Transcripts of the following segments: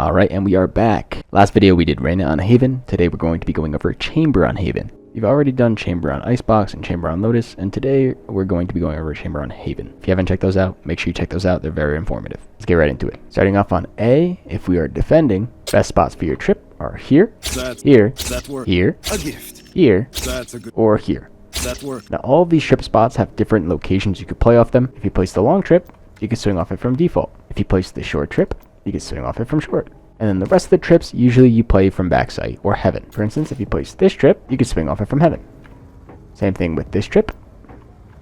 Alright, and we are back. Last video we did Reyna on Haven. Today we're going to be going over Chamber on Haven. We've already done Chamber on Icebox and Chamber on Lotus, and today we're going to be going over Chamber on Haven. If you haven't checked those out, make sure you check those out. They're very informative. Let's get right into it. Starting off on A, if we are defending, best spots for your trip are here, here, here, here, or here. Now all of these trip spots have different locations you could play off them. If you place the long trip, you can swing off it from default. If you place the short trip, you can swing off it from short. And then the rest of the trips, usually you play from backside or heaven. For instance, if you place this trip, you can swing off it from heaven. Same thing with this trip.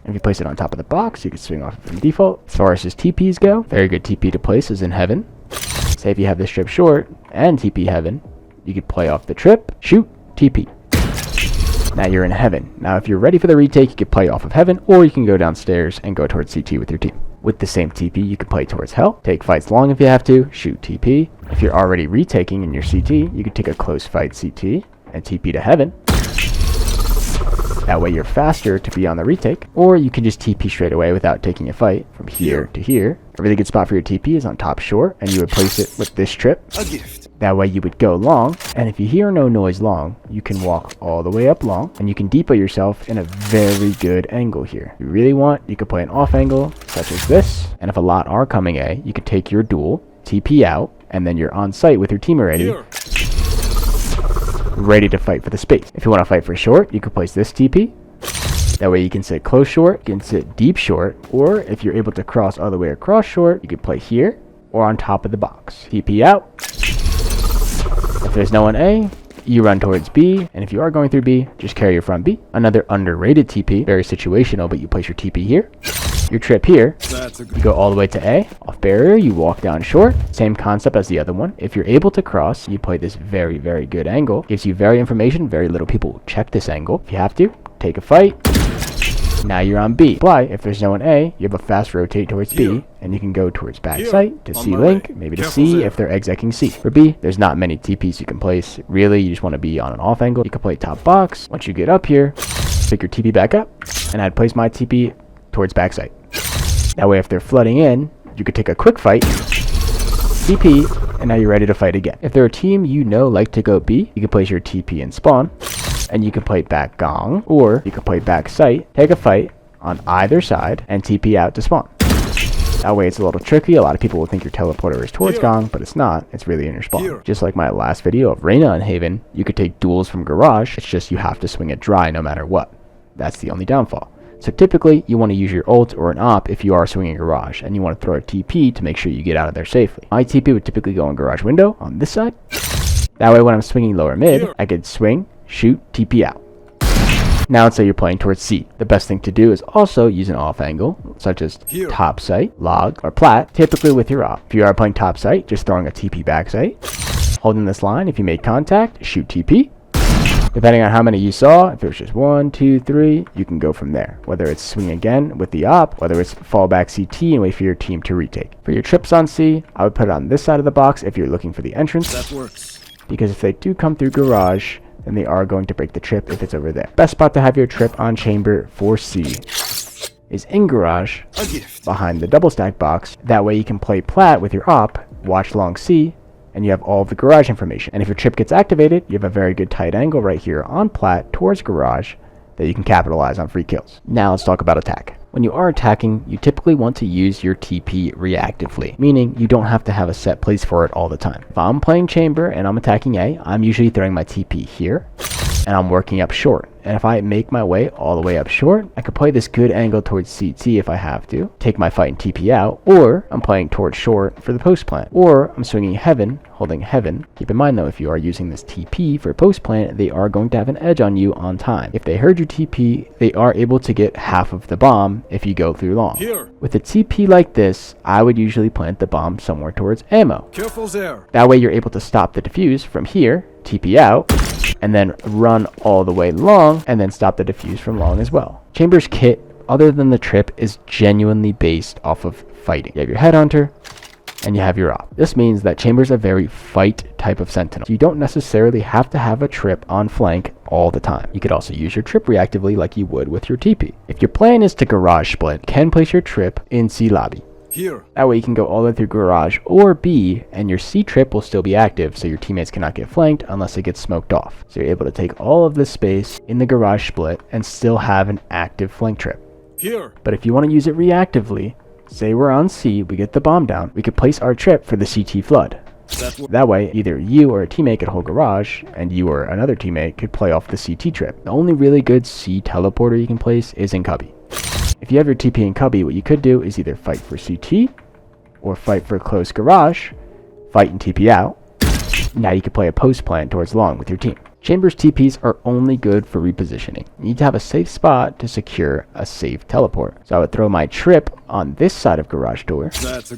If you place it on top of the box, you can swing off it from default. As far as just TPs go, very good TP to place is in heaven. Say if you have this trip short and TP heaven, you could play off the trip, shoot, TP. Now you're in heaven. Now if you're ready for the retake, you could play off of heaven, or you can go downstairs and go towards CT with your team. With the same TP, you can play towards hell, take fights long if you have to, shoot TP. If you're already retaking in your CT, you can take a close fight CT and TP to heaven. That way you're faster to be on the retake, or you can just TP straight away without taking a fight from here to here. A really good spot for your TP is on top short, and you would place it with this trip. A gift. That way you would go long, and if you hear no noise long, you can walk all the way up long, and you can depot yourself in a very good angle here. If you really want, you could play an off angle, such as this, and if a lot are coming A, you could take your duel, TP out, and then you're on site with your team already, ready to fight for the space. If you want to fight for short, you could place this TP. That way you can sit close short, you can sit deep short, or if you're able to cross all the way across short, you could play here, or on top of the box. TP out. If there's no one A, you run towards B, and if you are going through B, just carry your front B. Another underrated TP, very situational, but you place your TP here, your trip here, you go all the way to A, off barrier, you walk down short, same concept as the other one. If you're able to cross, you play this very, very good angle, gives you very information, very little people check this angle. If you have to, take a fight. Now you're on B. Apply, if there's no one A, you have a fast rotate towards B, and you can go towards back site to C link, maybe to C if they're execing C. For B, there's not many TPs you can place. Really, you just want to be on an off angle. You can play top box. Once you get up here, pick your TP back up, and I'd place my TP towards back site. That way if they're flooding in, you could take a quick fight, TP, and now you're ready to fight again. If they're a team you know like to go B, you can place your TP and spawn, and you can play back gong, or you can play back site, take a fight on either side, and TP out to spawn. That way it's a little tricky. A lot of people will think your teleporter is towards gong, but it's not. It's really in your spawn. Just like my last video of Reyna on Haven, you could take duels from garage. It's just you have to swing it dry no matter what. That's the only downfall. So typically, you want to use your ult or an op if you are swinging garage, and you want to throw a TP to make sure you get out of there safely. My TP would typically go in garage window on this side. That way when I'm swinging lower mid, I could swing, shoot, TP out. Now let's say you're playing towards C. The best thing to do is also use an off angle, such as top site, log, or plat, typically with your op. If you are playing top site, just throwing a TP back site. Holding this line, if you made contact, shoot TP. Depending on how many you saw, if it was just 1, 2, 3, you can go from there. Whether it's swing again with the op, whether it's fall back CT and wait for your team to retake. For your trips on C, I would put it on this side of the box if you're looking for the entrance. That works. Because if they do come through garage, then they are going to break the trip if it's over there. Best spot to have your trip on chamber for C is in garage, behind the double stack box. That way you can play plat with your op, watch long C, and you have all of the garage information. And if your trip gets activated, you have a very good tight angle right here on plat towards garage that you can capitalize on free kills. Now let's talk about attack. When you are attacking, you typically want to use your TP reactively, meaning you don't have to have a set place for it all the time. If I'm playing chamber and I'm attacking A, I'm usually throwing my TP here, and I'm working up short. And if I make my way all the way up short, I could play this good angle towards CT if I have to, take my fight and TP out, or I'm playing towards short for the post plant, or I'm swinging heaven, holding heaven. Keep in mind though, if you are using this TP for post plant, they are going to have an edge on you on time. If they heard your TP, they are able to get half of the bomb if you go through long. With a TP like this, I would usually plant the bomb somewhere towards ammo. Careful there. That way you're able to stop the defuse from here, TP out, and then run all the way long, and then stop the defuse from long as well. Chamber's kit, other than the trip, is genuinely based off of fighting. You have your headhunter, and you have your op. This means that Chamber's a very fight type of sentinel. You don't necessarily have to have a trip on flank all the time. You could also use your trip reactively like you would with your TP. If your plan is to garage split, you can place your trip in C lobby. Here. That way you can go all the way through garage or B, and your C trip will still be active, so your teammates cannot get flanked unless it gets smoked off. So you're able to take all of this space in the garage split and still have an active flank trip. Here. But if you want to use it reactively, say we're on C, we get the bomb down, we could place our trip for the CT flood. That way, either you or a teammate could hold garage, and you or another teammate could play off the CT trip. The only really good C teleporter you can place is in cubby. If you have your TP in cubby, what you could do is either fight for CT, or fight for close garage, fight and TP out. Now you can play a post plan towards long with your team. Chamber's TPs are only good for repositioning. You need to have a safe spot to secure a safe teleport. So I would throw my trip on this side of garage door.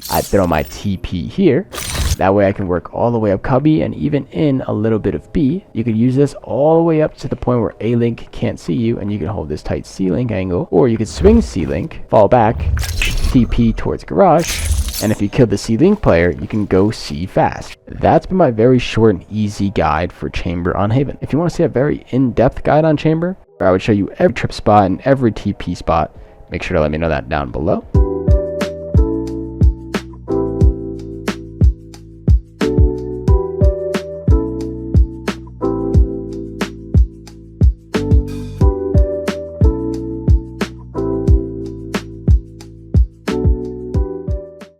I'd throw my TP here. That way I can work all the way up cubby and even in a little bit of B. You could use this all the way up to the point where A-Link can't see you, and you can hold this tight C-Link angle. Or you could swing C-Link, fall back, TP towards garage. And if you kill the C-Link player, you can go C fast. That's been my very short and easy guide for Chamber on Haven. If you want to see a very in-depth guide on Chamber, where I would show you every trip spot and every TP spot, make sure to let me know that down below.